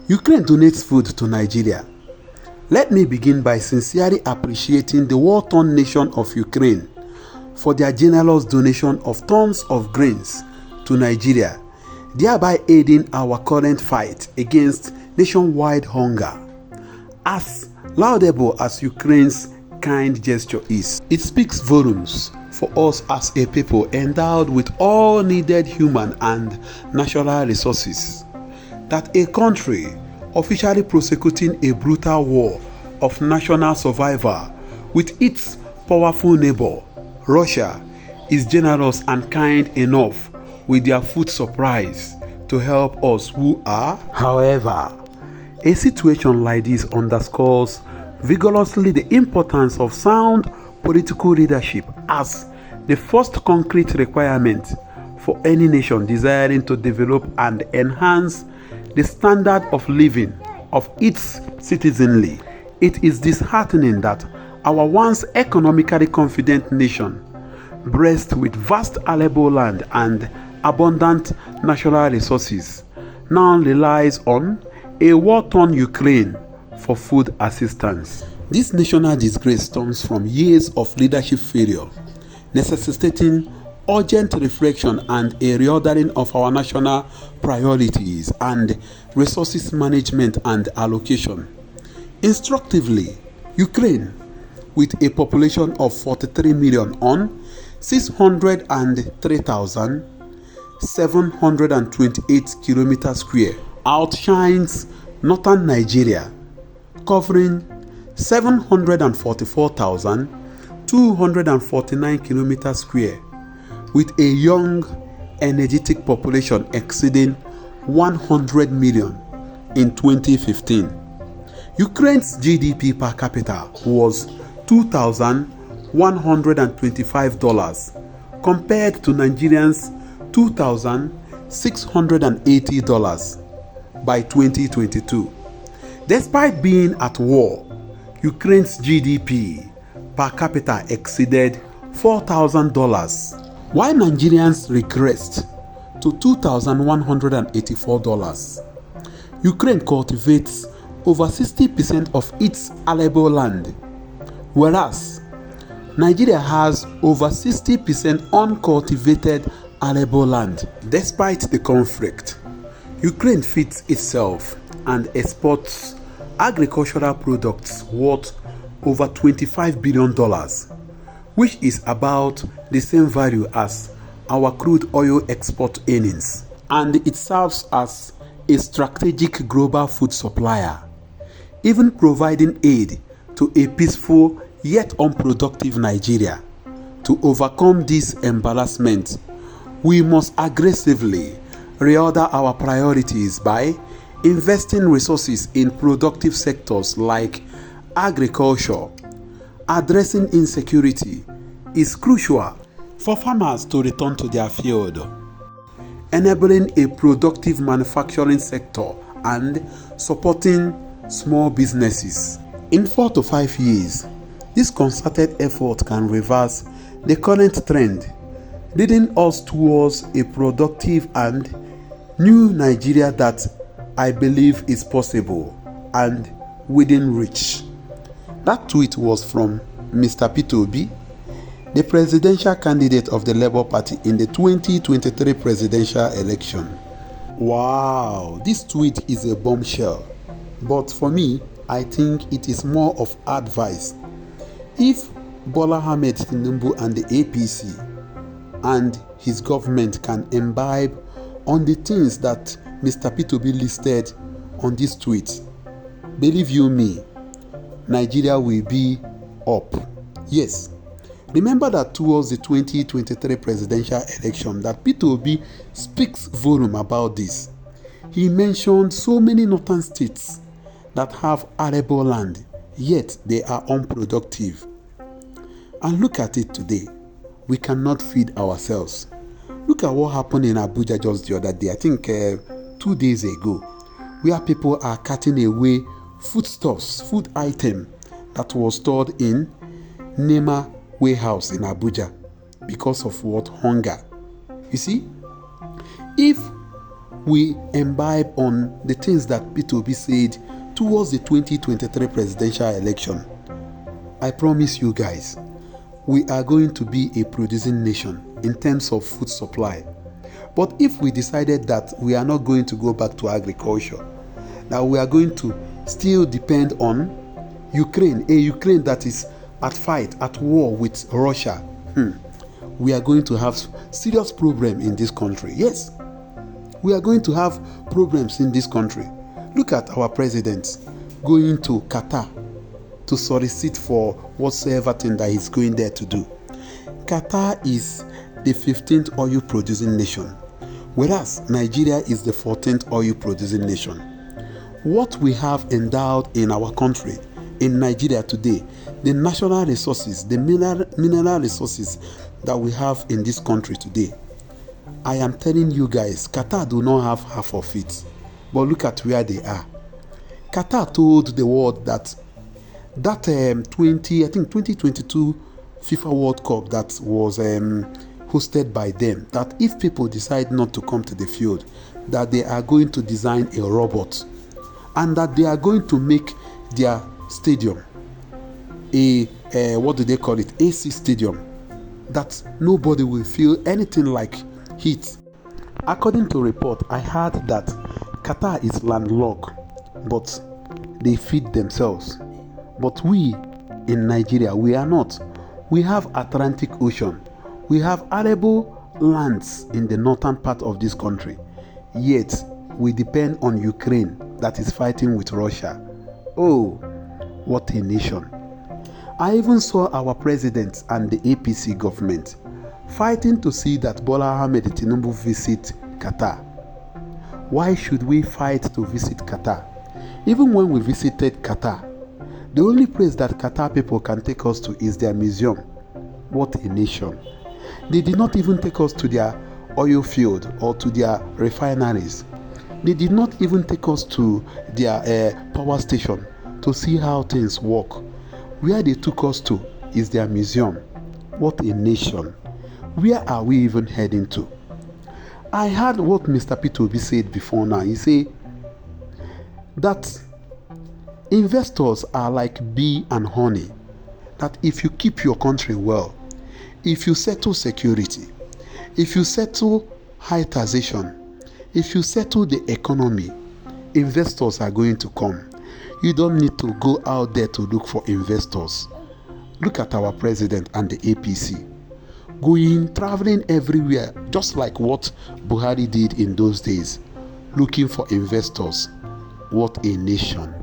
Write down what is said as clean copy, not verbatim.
Ukraine donates food to Nigeria. Let me begin by sincerely appreciating the war-torn nation of Ukraine for their generous donation of tons of grains to Nigeria, thereby aiding our current fight against nationwide hunger. As laudable as Ukraine's kind gesture is, it speaks volumes for us as a people endowed with all needed human and natural resources, that a country officially prosecuting a brutal war of national survival with its powerful neighbor, Russia, is generous and kind enough with their food supplies to help us who are. However, a situation like this underscores vigorously the importance of sound political leadership as the first concrete requirement for any nation desiring to develop and enhance the standard of living of its citizenry. It is disheartening that our once economically confident nation, blessed with vast arable land and abundant natural resources, now relies on a war-torn Ukraine for food assistance. This national disgrace stems from years of leadership failure, necessitating urgent reflection and a reordering of our national priorities and resources management and allocation. Instructively, Ukraine, with a population of 43 million on 603,728 kilometers square, outshines northern Nigeria, covering 744,249 kilometers square, with a young, energetic population exceeding 100 million in 2015. Ukraine's GDP per capita was $2,125 compared to Nigerians' $2,680 by 2022. Despite being at war, Ukraine's GDP per capita exceeded $4,000, while Nigerians regressed to $2,184. Ukraine cultivates over 60% of its arable land, whereas Nigeria has over 60% uncultivated arable land. Despite the conflict, Ukraine feeds itself and exports agricultural products worth over $25 billion, which is about the same value as our crude oil export earnings, and it serves as a strategic global food supplier, even providing aid to a peaceful yet unproductive Nigeria. To overcome this embarrassment, we must aggressively reorder our priorities by investing resources in productive sectors like agriculture. Addressing insecurity is crucial for farmers to return to their field, enabling a productive manufacturing sector and supporting small businesses. In 4 to 5 years, this concerted effort can reverse the current trend, leading us towards a productive and new Nigeria that I believe is possible and within reach. That tweet was from Mr. Peter Obi, the presidential candidate of the Labour Party in the 2023 presidential election. Wow, this tweet is a bombshell, but for me, I think it is more of advice. If Bola Ahmed Tinubu and the APC and his government can imbibe on the things that Mr. Peter Obi listed on this tweet, believe you me, Nigeria will be up. Yes, remember that towards the 2023 presidential election that Peter Obi speaks volume about this. He mentioned so many northern states that have arable land, yet they are unproductive. And look at it today. We cannot feed ourselves. Look at what happened in Abuja just the other day, I think 2 days ago, where people are cutting away foodstuffs, food item that was stored in Nema warehouse in Abuja because of what? Hunger. You see, if we imbibe on the things that Peter Obi said towards the 2023 presidential election, I promise you guys, we are going to be a producing nation in terms of food supply. But if we decided that we are not going to go back to agriculture, that we are going to still depend on Ukraine, a Ukraine that is at war with Russia, we are going to have serious problem in this country. Yes, we are going to have problems in this country. Look at our president going to Qatar to solicit for whatsoever thing that he's going there to do. Qatar is the 15th oil producing nation, whereas Nigeria is the 14th oil producing nation. What we have endowed in our country, in Nigeria today, the natural resources, the mineral resources that we have in this country today, I am telling you guys, Qatar do not have half of it. But look at where they are. Qatar told the world that 2022 FIFA World Cup that was hosted by them, that if people decide not to come to the field, that they are going to design a robot, and that they are going to make their stadium what do they call it, AC stadium, that nobody will feel anything like heat. According to report, I heard that Qatar is landlocked, but they feed themselves. But we in Nigeria, we are not. We have Atlantic Ocean. We have arable lands in the northern part of this country. Yet, we depend on Ukraine that is fighting with Russia. Oh, what a nation. I even saw our president and the APC government fighting to see that Bola Ahmed Tinubu visit Qatar. Why should we fight to visit Qatar? Even when we visited Qatar, the only place that Qatar people can take us to is their museum. What a nation. They did not even take us to their oil field or to their refineries. They did not even take us to their power station to see how things work. Where they took us to is their museum. What a nation. Where are we even heading to? I heard what Mr. Peter Obi said before now. He said that investors are like bee and honey. That if you keep your country well, if you settle security, if you settle high taxation, if you settle the economy, investors are going to come. You don't need to go out there to look for investors. Look at our president and the APC. Traveling everywhere, just like what Buhari did in those days, looking for investors. What a nation.